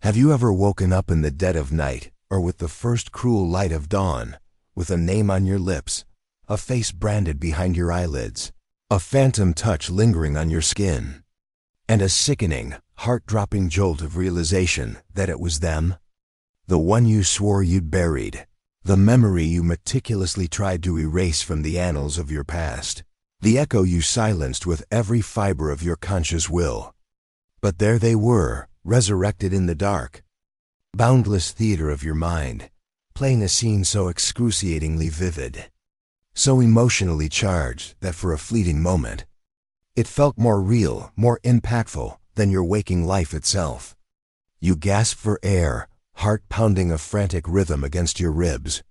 Have you ever woken up in the dead of night, or with the first cruel light of dawn, with a name on your lips, a face branded behind your eyelids, a phantom touch lingering on your skin, and a sickening, heart-dropping jolt of realization that it was them? The one you swore you'd buried, the memory you meticulously tried to erase from the annals of your past, the echo you silenced with every fiber of your conscious will. But there they were, resurrected in the dark, boundless theater of your mind, playing a scene so excruciatingly vivid, so emotionally charged that for a fleeting moment, it felt more real, more impactful than your waking life itself. You gasped for air, heart pounding a frantic rhythm against your ribs,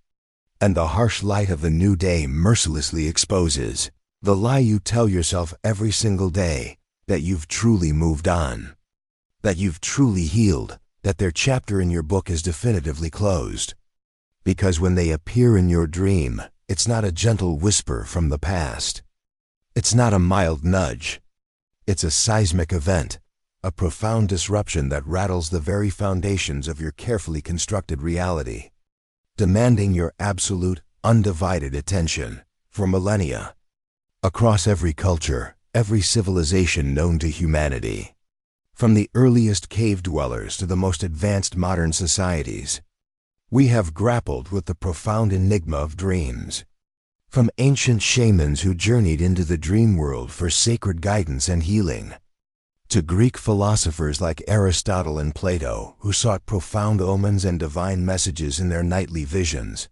and the harsh light of the new day mercilessly exposes the lie you tell yourself every single day, that you've truly moved on, that you've truly healed, that their chapter in your book is definitively closed. Because when they appear in your dream, it's not a gentle whisper from the past. It's not a mild nudge. It's a seismic event, a profound disruption that rattles the very foundations of your carefully constructed reality, demanding your absolute, undivided attention for millennia, across every culture, every civilization known to humanity. From the earliest cave dwellers to the most advanced modern societies, we have grappled with the profound enigma of dreams. From ancient shamans who journeyed into the dream world for sacred guidance and healing, to Greek philosophers like Aristotle and Plato who sought profound omens and divine messages in their nightly visions,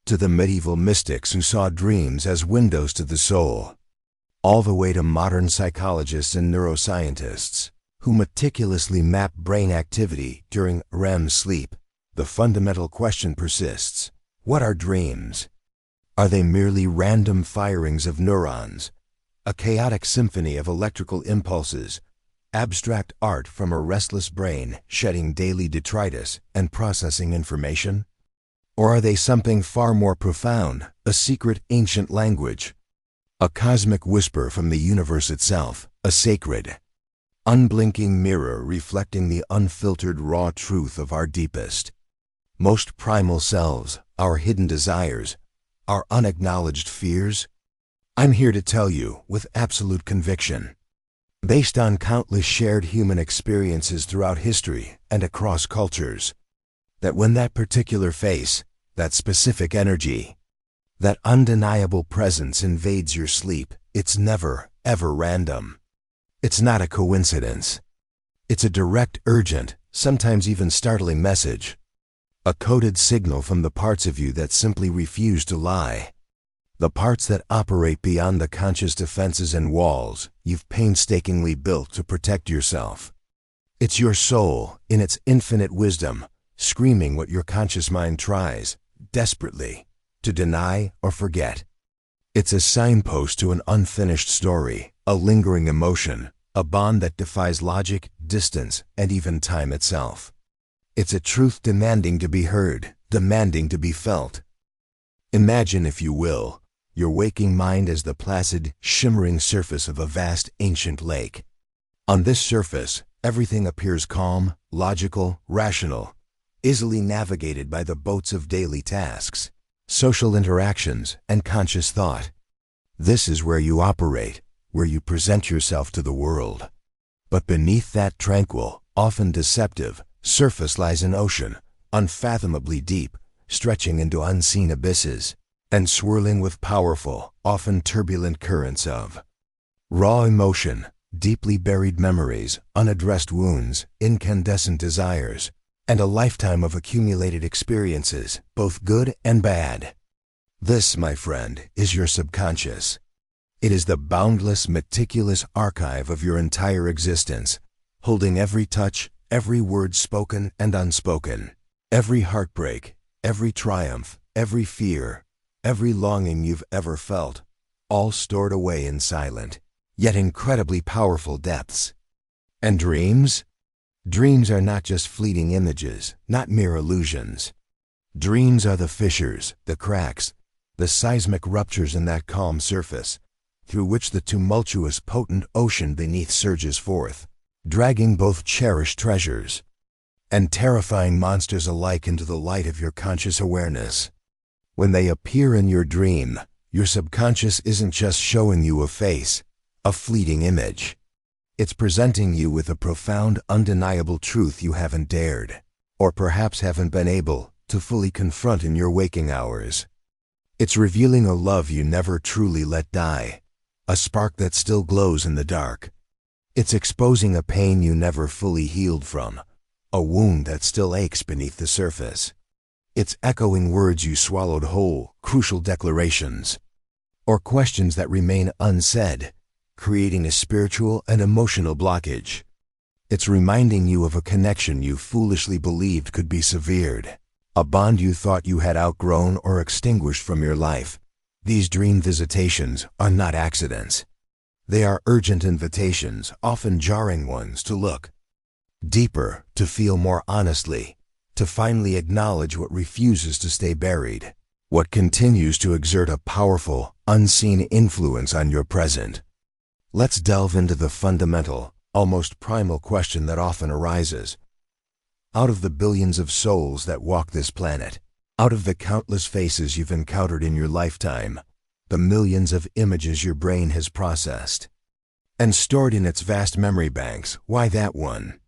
to the medieval mystics who saw dreams as windows to the soul, all the way to modern psychologists and neuroscientists who meticulously map brain activity during REM sleep. The fundamental question persists: what are dreams? Are they merely random firings of neurons, a chaotic symphony of electrical impulses, abstract art from a restless brain shedding daily detritus and processing information? Or are they something far more profound, a secret ancient language, a cosmic whisper from the universe itself, a sacred, unblinking mirror reflecting the unfiltered raw truth of our deepest, most primal selves, our hidden desires, our unacknowledged fears? I'm here to tell you, with absolute conviction, based on countless shared human experiences throughout history and across cultures, that when that particular face, that specific energy, that undeniable presence invades your sleep, it's never, ever random. It's not a coincidence. It's a direct, urgent, sometimes even startling message. A coded signal from the parts of you that simply refuse to lie. The parts that operate beyond the conscious defenses and walls you've painstakingly built to protect yourself. It's your soul, in its infinite wisdom, screaming what your conscious mind tries, desperately, to deny or forget. It's a signpost to an unfinished story, a lingering emotion, a bond that defies logic, distance, and even time itself. It's a truth demanding to be heard, demanding to be felt. Imagine, if you will, your waking mind as the placid, shimmering surface of a vast, ancient lake. On this surface, everything appears calm, logical, rational, easily navigated by the boats of daily tasks, social interactions, and conscious thought. This is where you operate, where you present yourself to the world. But beneath that tranquil, often deceptive, surface lies an ocean, unfathomably deep, stretching into unseen abysses, and swirling with powerful, often turbulent currents of raw emotion, deeply buried memories, unaddressed wounds, incandescent desires, and a lifetime of accumulated experiences, both good and bad. This, my friend, is your subconscious. It is the boundless, meticulous archive of your entire existence, holding every touch, every word spoken and unspoken, every heartbreak, every triumph, every fear, every longing you've ever felt, all stored away in silent, yet incredibly powerful depths. And dreams? Dreams are not just fleeting images, not mere illusions. Dreams are the fissures, the cracks, the seismic ruptures in that calm surface, through which the tumultuous, potent ocean beneath surges forth, dragging both cherished treasures. and terrifying monsters alike into the light of your conscious awareness. When they appear in your dream, your subconscious isn't just showing you a face, a fleeting image. It's presenting you with a profound, undeniable truth you haven't dared, or perhaps haven't been able, to fully confront in your waking hours. It's revealing a love you never truly let die, a spark that still glows in the dark. It's exposing a pain you never fully healed from, a wound that still aches beneath the surface. It's echoing words you swallowed whole, crucial declarations, or questions that remain unsaid, creating a spiritual and emotional blockage. It's reminding you of a connection you foolishly believed could be severed, a bond you thought you had outgrown or extinguished from your life. These dream visitations are not accidents. They are urgent invitations, often jarring ones, to look deeper, to feel more honestly, to finally acknowledge what refuses to stay buried, what continues to exert a powerful, unseen influence on your present. Let's delve into the fundamental, almost primal question that often arises. Out of the billions of souls that walk this planet, out of the countless faces you've encountered in your lifetime, the millions of images your brain has processed and stored in its vast memory banks, why that one?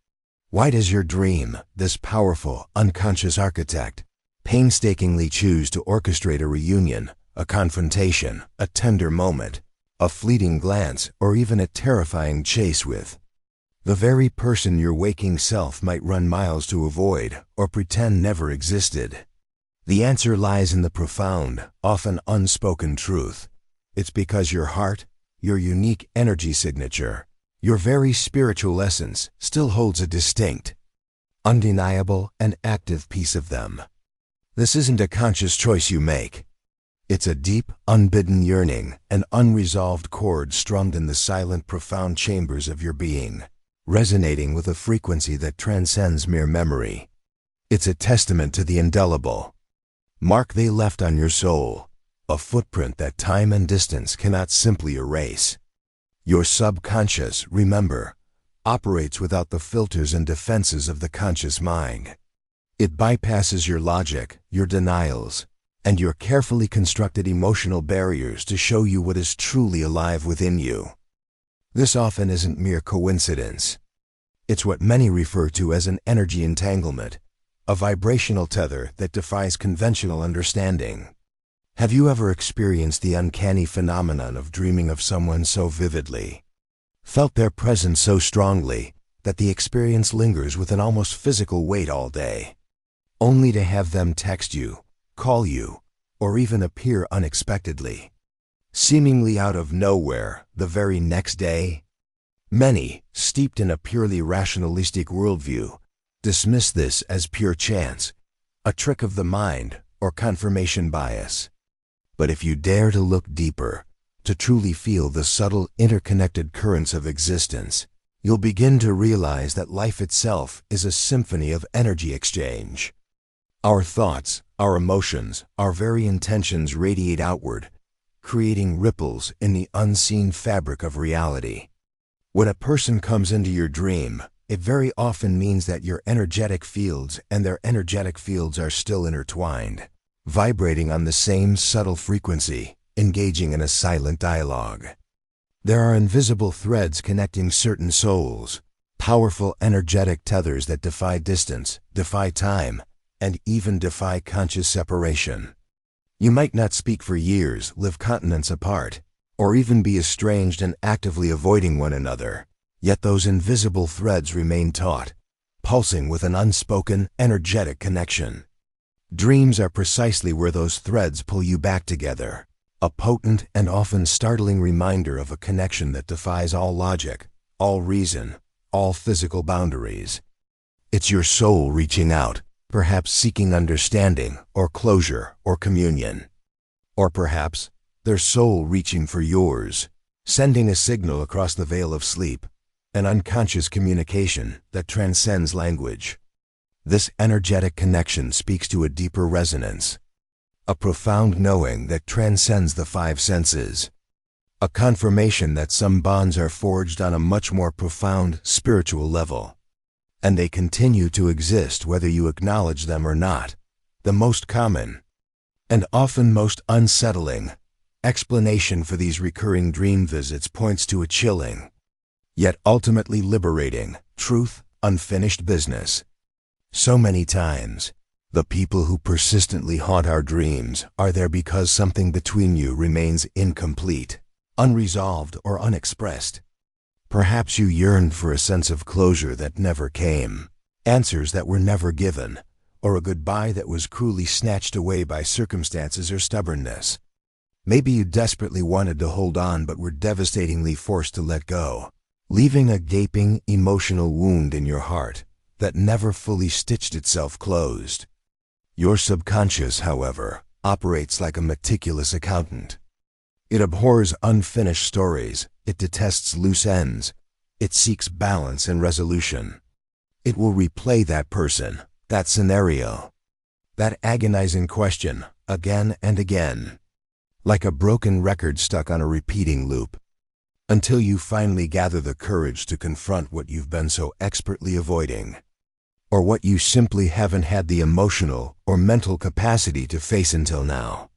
Why does your dream, this powerful, unconscious architect, painstakingly choose to orchestrate a reunion, a confrontation, a tender moment, a fleeting glance, or even a terrifying chase with the very person your waking self might run miles to avoid or pretend never existed? The answer lies in the profound, often unspoken truth. It's because your heart, your unique energy signature, your very spiritual essence still holds a distinct, undeniable, and active piece of them. This isn't a conscious choice you make. It's a deep, unbidden yearning, an unresolved chord strummed in the silent, profound chambers of your being, resonating with a frequency that transcends mere memory. It's a testament to the indelible mark they left on your soul, a footprint that time and distance cannot simply erase. Your subconscious, remember, operates without the filters and defenses of the conscious mind. It bypasses your logic, your denials, and your carefully constructed emotional barriers to show you what is truly alive within you. This often isn't mere coincidence. It's what many refer to as an energy entanglement, a vibrational tether that defies conventional understanding. Have you ever experienced the uncanny phenomenon of dreaming of someone so vividly, felt their presence so strongly, that the experience lingers with an almost physical weight all day, only to have them text you, call you, or even appear unexpectedly, seemingly out of nowhere, the very next day? Many, steeped in a purely rationalistic worldview, dismiss this as pure chance, a trick of the mind, or confirmation bias. But if you dare to look deeper, to truly feel the subtle, interconnected currents of existence, you'll begin to realize that life itself is a symphony of energy exchange. Our thoughts, our emotions, our very intentions radiate outward, creating ripples in the unseen fabric of reality. When a person comes into your dream, it very often means that your energetic fields and their energetic fields are still intertwined, vibrating on the same subtle frequency, engaging in a silent dialogue. There are invisible threads connecting certain souls, powerful energetic tethers that defy distance, defy time, and even defy conscious separation. You might not speak for years, live continents apart, or even be estranged and actively avoiding one another, yet those invisible threads remain taut, pulsing with an unspoken, energetic connection. Dreams are precisely where those threads pull you back together, a potent and often startling reminder of a connection that defies all logic, all reason, all physical boundaries. It's your soul reaching out, perhaps seeking understanding, or closure, or communion. Or perhaps, their soul reaching for yours, sending a signal across the veil of sleep, an unconscious communication that transcends language. This energetic connection speaks to a deeper resonance, a profound knowing that transcends the five senses, a confirmation that some bonds are forged on a much more profound spiritual level. And they continue to exist whether you acknowledge them or not. The most common, and often most unsettling, explanation for these recurring dream visits points to a chilling, yet ultimately liberating, truth: unfinished business. So many times, the people who persistently haunt our dreams are there because something between you remains incomplete, unresolved, or unexpressed. Perhaps you yearned for a sense of closure that never came, answers that were never given, or a goodbye that was cruelly snatched away by circumstances or stubbornness. Maybe you desperately wanted to hold on but were devastatingly forced to let go, leaving a gaping emotional wound in your heart that never fully stitched itself closed. Your subconscious, however, operates like a meticulous accountant. It abhors unfinished stories, it detests loose ends, it seeks balance and resolution. It will replay that person, that scenario, that agonizing question, again and again, like a broken record stuck on a repeating loop, until you finally gather the courage to confront what you've been so expertly avoiding, or what you simply haven't had the emotional or mental capacity to face until now.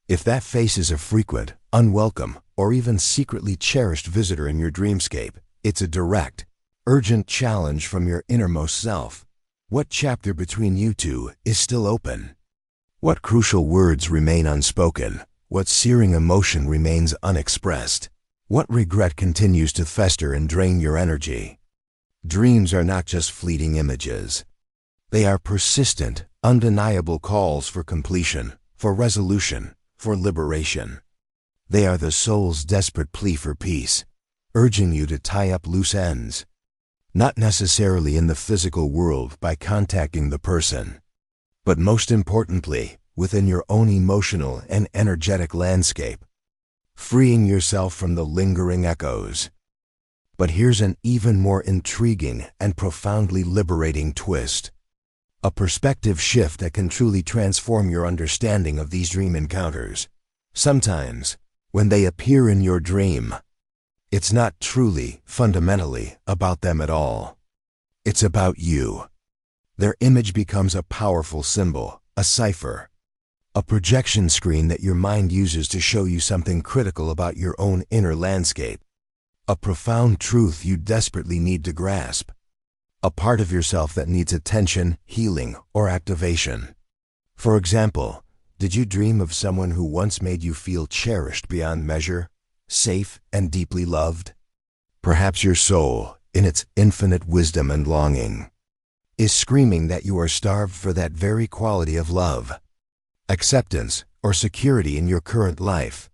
If that face is a frequent, unwelcome, or even secretly cherished visitor in your dreamscape, it's a direct, urgent challenge from your innermost self. What chapter between you two is still open? What crucial words remain unspoken? What searing emotion remains unexpressed? What regret continues to fester and drain your energy? Dreams are not just fleeting images. They are persistent, undeniable calls for completion, for resolution, for liberation. They are the soul's desperate plea for peace, urging you to tie up loose ends, not necessarily in the physical world by contacting the person, but most importantly, within your own emotional and energetic landscape, freeing yourself from the lingering echoes. But here's an even more intriguing and profoundly liberating twist. A perspective shift that can truly transform your understanding of these dream encounters. Sometimes, when they appear in your dream, it's not truly, fundamentally, about them at all. It's about you. Their image becomes a powerful symbol, a cipher, a projection screen that your mind uses to show you something critical about your own inner landscape. A profound truth you desperately need to grasp. A part of yourself that needs attention, healing, or activation. For example, did you dream of someone who once made you feel cherished beyond measure, safe and deeply loved? Perhaps your soul, in its infinite wisdom and longing, is screaming that you are starved for that very quality of love, acceptance, or security in your current life.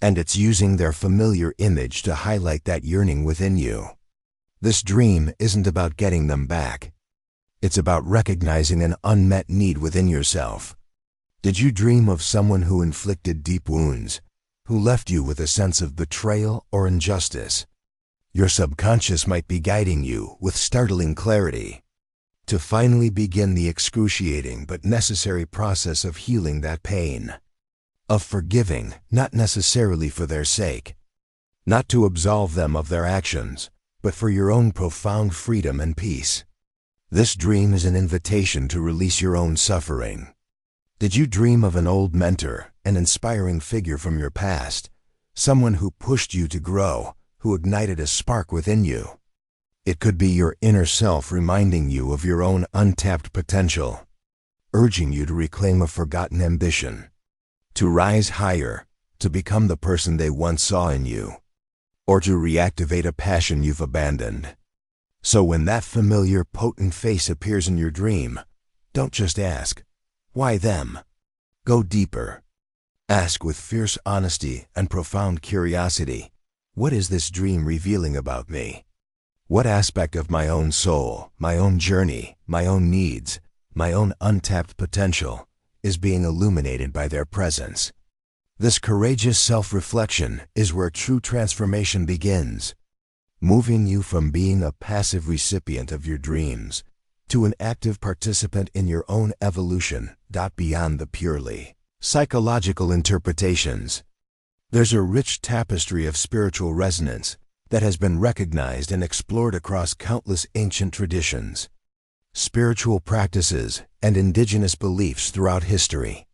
And it's using their familiar image to highlight that yearning within you. This dream isn't about getting them back. It's about recognizing an unmet need within yourself. Did you dream of someone who inflicted deep wounds, who left you with a sense of betrayal or injustice? Your subconscious might be guiding you with startling clarity to finally begin the excruciating but necessary process of healing that pain. Of forgiving, not necessarily for their sake, not to absolve them of their actions, but for your own profound freedom and peace. This dream is an invitation to release your own suffering. Did you dream of an old mentor, an inspiring figure from your past, someone who pushed you to grow, who ignited a spark within you? It could be your inner self reminding you of your own untapped potential, urging you to reclaim a forgotten ambition, to rise higher, to become the person they once saw in you, or to reactivate a passion you've abandoned. So when that familiar, potent face appears in your dream, don't just ask, "Why them?" Go deeper. Ask with fierce honesty and profound curiosity, what is this dream revealing about me? What aspect of my own soul, my own journey, my own needs, my own untapped potential is being illuminated by their presence? This courageous self-reflection is where true transformation begins, moving you from being a passive recipient of your dreams to an active participant in your own evolution. Beyond the purely psychological interpretations, there's a rich tapestry of spiritual resonance, that has been recognized and explored across countless ancient traditions, spiritual practices, and indigenous beliefs throughout history.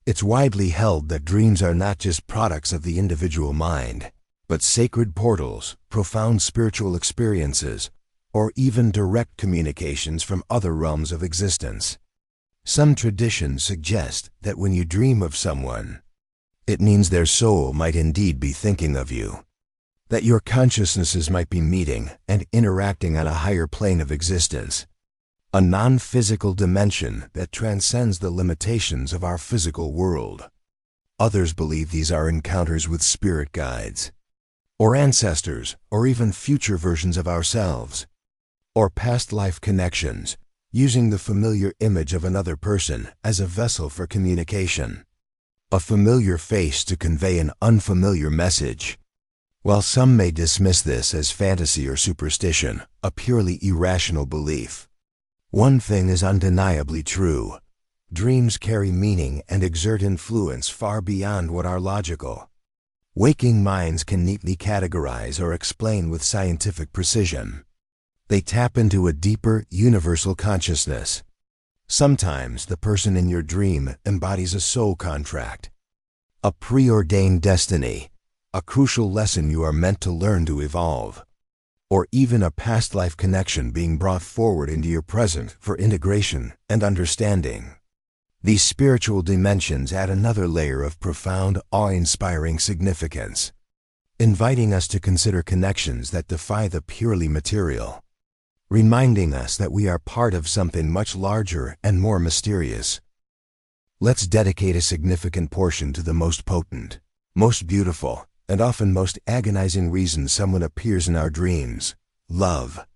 It's widely held that dreams are not just products of the individual mind, but sacred portals, profound spiritual experiences, or even direct communications from other realms of existence. Some traditions suggest that when you dream of someone, it means their soul might indeed be thinking of you, that your consciousnesses might be meeting and interacting on a higher plane of existence, a non-physical dimension that transcends the limitations of our physical world. Others believe these are encounters with spirit guides, or ancestors, or even future versions of ourselves, or past life connections, using the familiar image of another person as a vessel for communication, a familiar face to convey an unfamiliar message. While some may dismiss this as fantasy or superstition, a purely irrational belief, one thing is undeniably true. Dreams carry meaning and exert influence far beyond what our logical, waking minds can neatly categorize or explain with scientific precision. They tap into a deeper, universal consciousness. Sometimes the person in your dream embodies a soul contract, a preordained destiny, a crucial lesson you are meant to learn to evolve, or even a past life connection being brought forward into your present for integration and understanding. These spiritual dimensions add another layer of profound, awe-inspiring significance, inviting us to consider connections that defy the purely material, reminding us that we are part of something much larger and more mysterious. Let's dedicate a significant portion to the most potent, most beautiful, and often most agonizing reason someone appears in our dreams: love.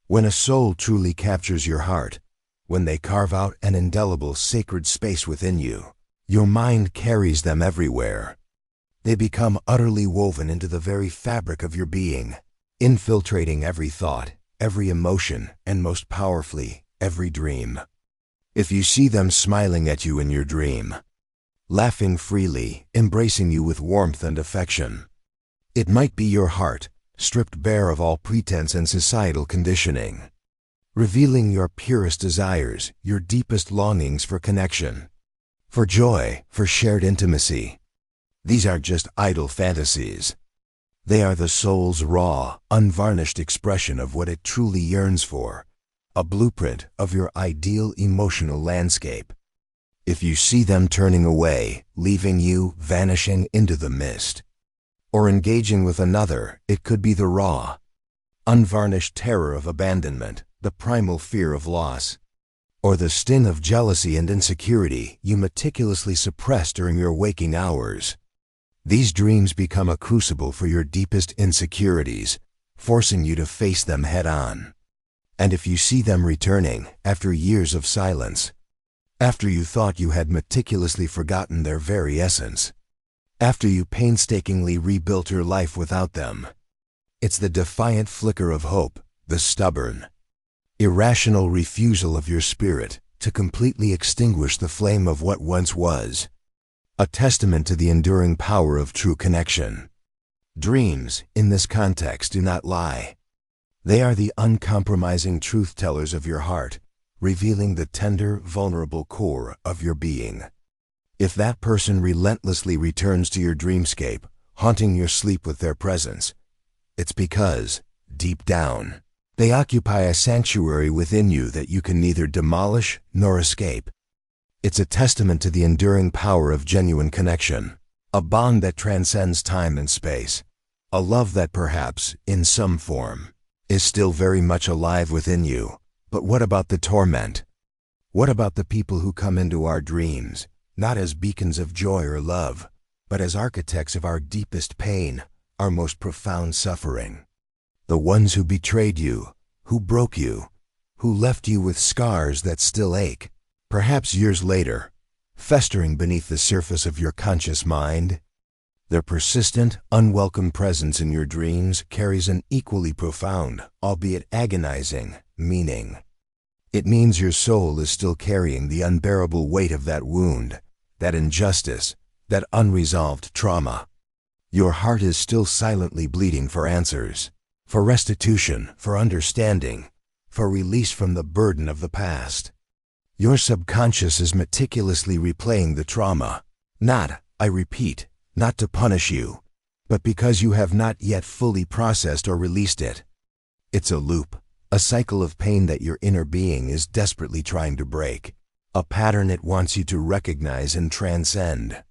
When a soul truly captures your heart, when they carve out an indelible sacred space within you, your mind carries them everywhere. They become utterly woven into the very fabric of your being, infiltrating every thought, every emotion, and most powerfully, every dream. If you see them smiling at you in your dream, laughing freely, embracing you with warmth and affection, it might be your heart, stripped bare of all pretense and societal conditioning, revealing your purest desires, your deepest longings for connection, for joy, for shared intimacy. These aren't just idle fantasies. They are the soul's raw, unvarnished expression of what it truly yearns for, a blueprint of your ideal emotional landscape. If you see them turning away, leaving you, vanishing into the mist, or engaging with another, it could be the raw, unvarnished terror of abandonment, the primal fear of loss, or the sting of jealousy and insecurity you meticulously suppress during your waking hours. These dreams become a crucible for your deepest insecurities, forcing you to face them head-on. And if you see them returning, after years of silence, after you thought you had meticulously forgotten their very essence, after you painstakingly rebuilt your life without them, it's the defiant flicker of hope, the stubborn, irrational refusal of your spirit to completely extinguish the flame of what once was, a testament to the enduring power of true connection. Dreams, in this context, do not lie. They are the uncompromising truth-tellers of your heart, revealing the tender, vulnerable core of your being. If that person relentlessly returns to your dreamscape, haunting your sleep with their presence, it's because, deep down, they occupy a sanctuary within you that you can neither demolish nor escape. It's a testament to the enduring power of genuine connection, a bond that transcends time and space, a love that perhaps, in some form, is still very much alive within you. But what about the torment? What about the people who come into our dreams, not as beacons of joy or love, but as architects of our deepest pain, our most profound suffering? The ones who betrayed you, who broke you, who left you with scars that still ache, perhaps years later, festering beneath the surface of your conscious mind. Their persistent, unwelcome presence in your dreams carries an equally profound, albeit agonizing, meaning. It means your soul is still carrying the unbearable weight of that wound, that injustice, that unresolved trauma. Your heart is still silently bleeding for answers. for restitution, for understanding, for release from the burden of the past. Your subconscious is meticulously replaying the trauma, not, I repeat, not to punish you, but because you have not yet fully processed or released it. It's a loop, a cycle of pain that your inner being is desperately trying to break, a pattern it wants you to recognize and transcend.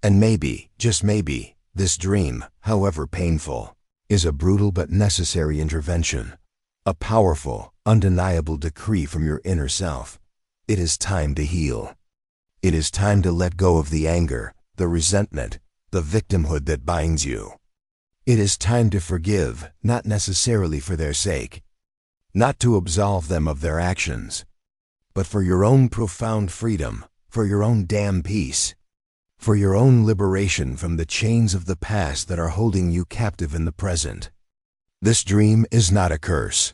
And maybe, just maybe, this dream, however painful, is a brutal but necessary intervention, a powerful, undeniable decree from your inner self. It is time to heal. It is time to let go of the anger, the resentment, the victimhood that binds you. It is time to forgive, not necessarily for their sake, not to absolve them of their actions, but for your own profound freedom, for your own damn peace, for your own liberation from the chains of the past that are holding you captive in the present. This dream is not a curse.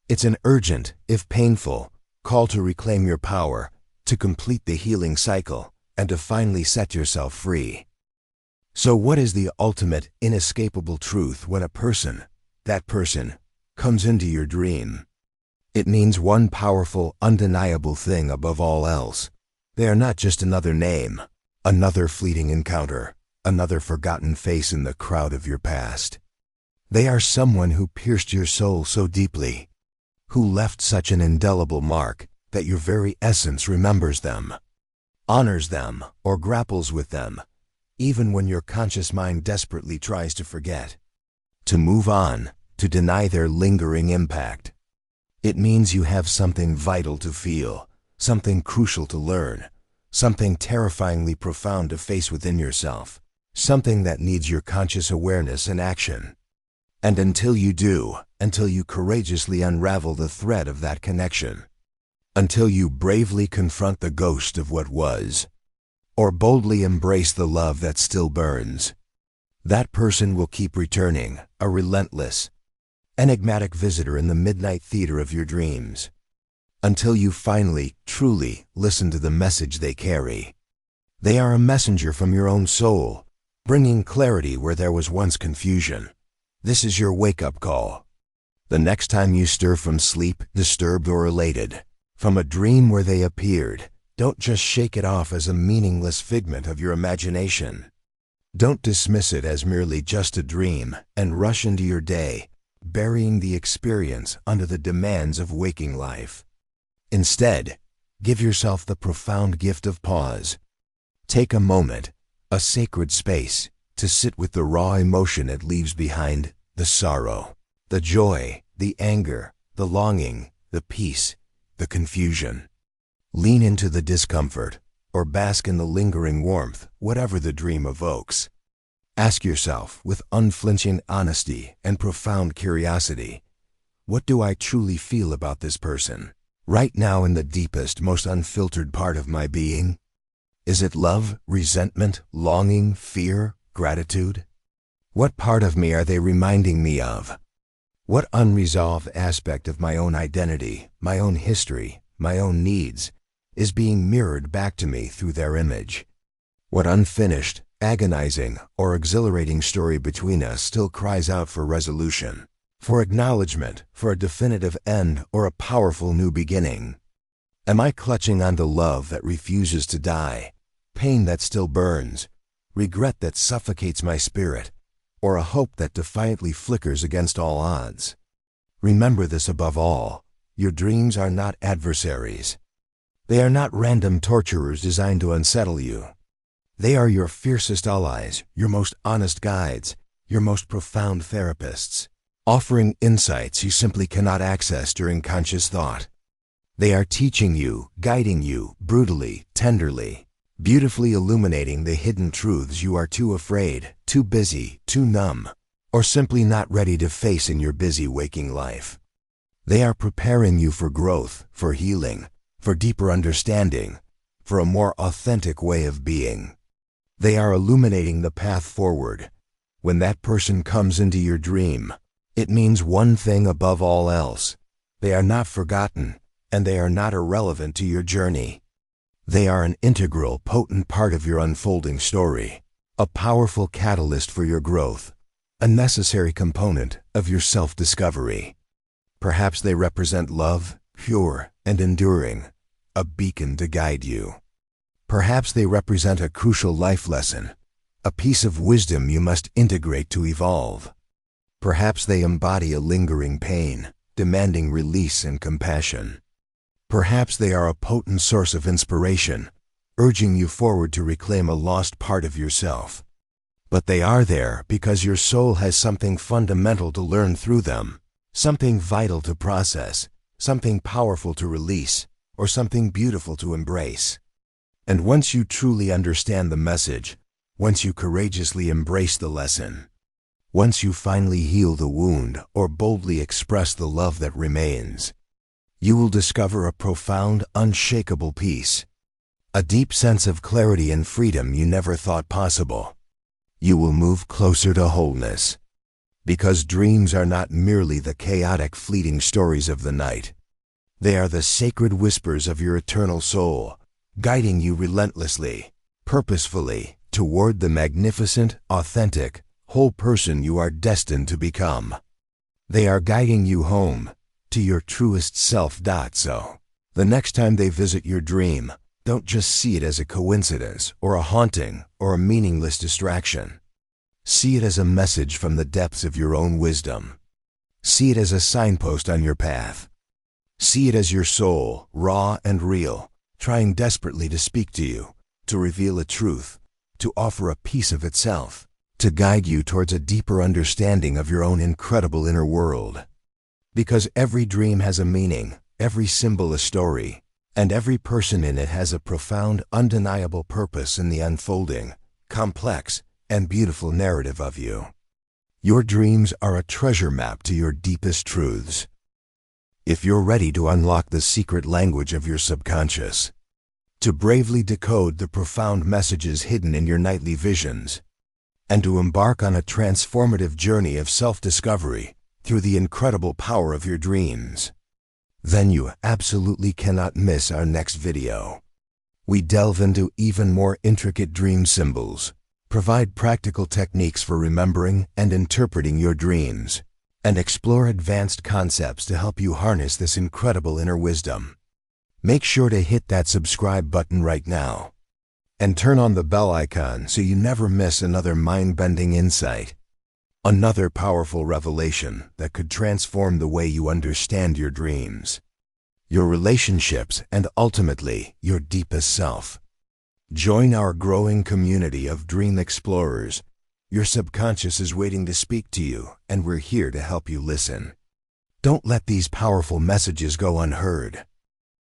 It's an urgent, if painful, call to reclaim your power, to complete the healing cycle, and to finally set yourself free. So what is the ultimate, inescapable truth when a person, that person, comes into your dream? It means one powerful, undeniable thing above all else. They are not just another name, another fleeting encounter, another forgotten face in the crowd of your past. They are someone who pierced your soul so deeply, who left such an indelible mark that your very essence remembers them, honors them, or grapples with them, even when your conscious mind desperately tries to forget, to move on, to deny their lingering impact. It means you have something vital to feel, something crucial to learn, something terrifyingly profound to face within yourself, something that needs your conscious awareness and action. And until you do, until you courageously unravel the thread of that connection, until you bravely confront the ghost of what was, or boldly embrace the love that still burns, that person will keep returning, a relentless, enigmatic visitor in the midnight theater of your dreams, until you finally, truly listen to the message they carry. They are a messenger from your own soul, bringing clarity where there was once confusion. This is your wake-up call. The next time you stir from sleep, disturbed or elated, from a dream where they appeared, don't just shake it off as a meaningless figment of your imagination. Don't dismiss it as merely just a dream and rush into your day, burying the experience under the demands of waking life. Instead, give yourself the profound gift of pause. Take a moment, a sacred space, to sit with the raw emotion it leaves behind, the sorrow, the joy, the anger, the longing, the peace, the confusion. Lean into the discomfort, or bask in the lingering warmth, whatever the dream evokes. Ask yourself, with unflinching honesty and profound curiosity, what do I truly feel about this person, right now in the deepest, most unfiltered part of my being? Is it love, resentment, longing, fear, gratitude? What part of me are they reminding me of? What unresolved aspect of my own identity, my own history, my own needs, is being mirrored back to me through their image? What unfinished, agonizing, or exhilarating story between us still cries out for resolution, for acknowledgement, for a definitive end or a powerful new beginning? Am I clutching onto love that refuses to die, pain that still burns, regret that suffocates my spirit, or a hope that defiantly flickers against all odds? Remember this above all: your dreams are not adversaries. They are not random torturers designed to unsettle you. They are your fiercest allies, your most honest guides, your most profound therapists, offering insights you simply cannot access during conscious thought. They are teaching you, guiding you, brutally, tenderly, beautifully illuminating the hidden truths you are too afraid, too busy, too numb, or simply not ready to face in your busy waking life. They are preparing you for growth, for healing, for deeper understanding, for a more authentic way of being. They are illuminating the path forward. When that person comes into your dream, it means one thing above all else: they are not forgotten, and they are not irrelevant to your journey. They are an integral, potent part of your unfolding story, a powerful catalyst for your growth, a necessary component of your self-discovery. Perhaps they represent love, pure and enduring, a beacon to guide you. Perhaps they represent a crucial life lesson, a piece of wisdom you must integrate to evolve. Perhaps they embody a lingering pain, demanding release and compassion. Perhaps they are a potent source of inspiration, urging you forward to reclaim a lost part of yourself. But they are there because your soul has something fundamental to learn through them, something vital to process, something powerful to release, or something beautiful to embrace. And once you truly understand the message, once you courageously embrace the lesson, once you finally heal the wound or boldly express the love that remains, you will discover a profound, unshakable peace, a deep sense of clarity and freedom you never thought possible. You will move closer to wholeness, because dreams are not merely the chaotic, fleeting stories of the night. They are the sacred whispers of your eternal soul, guiding you relentlessly, purposefully, toward the magnificent, authentic, whole person you are destined to become. They are guiding you home, to your truest self. So, the next time they visit your dream, don't just see it as a coincidence or a haunting or a meaningless distraction. See it as a message from the depths of your own wisdom. See it as a signpost on your path. See it as your soul, raw and real, trying desperately to speak to you, to reveal a truth, to offer a piece of itself, to guide you towards a deeper understanding of your own incredible inner world. Because every dream has a meaning, every symbol a story, and every person in it has a profound, undeniable purpose in the unfolding, complex, and beautiful narrative of you. Your dreams are a treasure map to your deepest truths. If you're ready to unlock the secret language of your subconscious, to bravely decode the profound messages hidden in your nightly visions, and to embark on a transformative journey of self-discovery through the incredible power of your dreams, then you absolutely cannot miss our next video. We delve into even more intricate dream symbols, provide practical techniques for remembering and interpreting your dreams, and explore advanced concepts to help you harness this incredible inner wisdom. Make sure to hit that subscribe button right now, and turn on the bell icon so you never miss another mind-bending insight, another powerful revelation that could transform the way you understand your dreams, your relationships, and ultimately your deepest self. Join our growing community of dream explorers. Your subconscious is waiting to speak to you, and we're here to help you listen. Don't let these powerful messages go unheard.